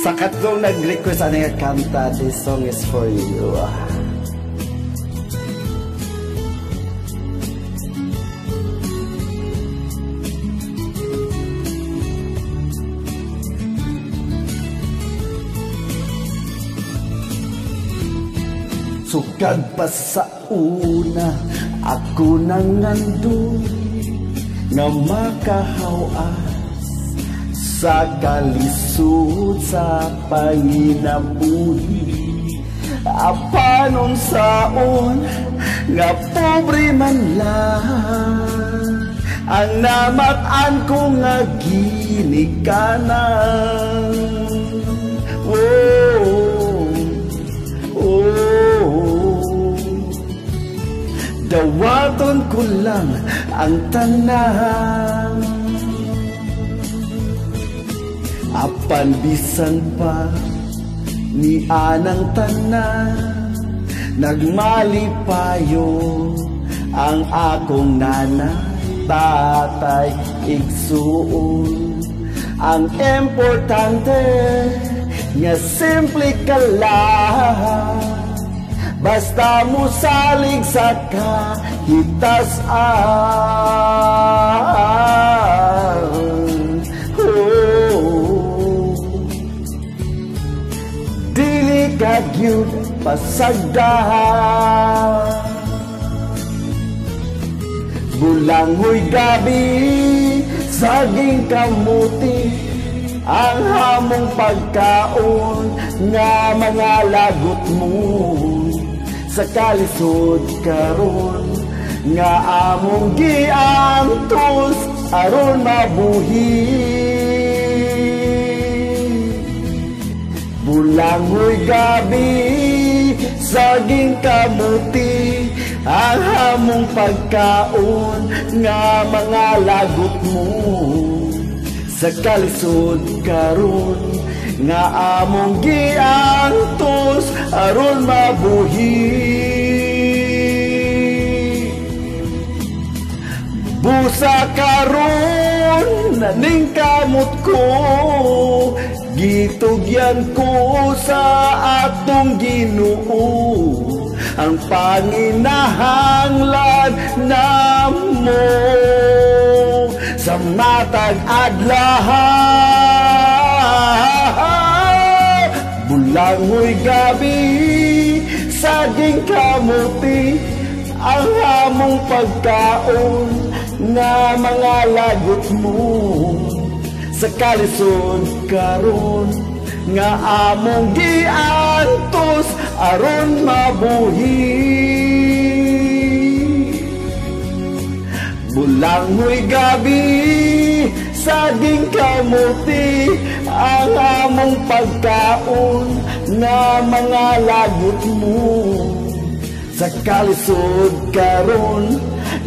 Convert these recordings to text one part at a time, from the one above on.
Sa katlong nag-request ano nga kanta, this song is for you. Sukad pa sa una, ako nang nandun nga makahawas sa kalisod sa panginabuhi. Apanon saon nga pobre man lang ang namatan ko nga ginikanan. Dawaton ko lang ang tanan, apan bisan pa ni anang tanan, nagmalipayo ang akong nanay, tatay, igsuon. Ang importante nga simple ka lang, basta mo salig sa kahitasan. Dili ka gyud pasagdahan, bulangoy gabi, saging kamuti, ang hamong pagkaon nga mga lagot mo. Sa kalisod karon nga among giantos aron mabuhi. Bulangoy gabi, saging kamuti, ang hamong pagkaon nga mga lagot mo. Sa kalisod karon nga among giantos aron mabuhi. Busa karon naning kamot ko, gitugyan ko sa atong Ginoo, ang panginahanglan namo sa matag adlaw. Bulangoy gabi, saging kamuti, ang hamong pagkaon nga mga lagot mo. Sa kalisod karon nga among giantos aron mabuhi. Bulangoy gabi, saging kamuti, ang among pagkaon nga mga lagot mo. Sa kalisod karon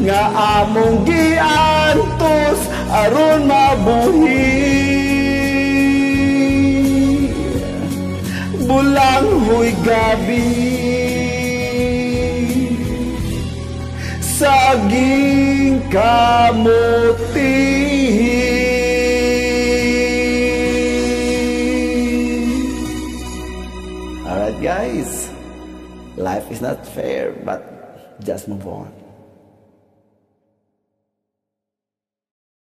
nga among giantos aron mabuhi. Bulangoy gabi, saging kamuti. Alright guys, life is not fair, but just move on.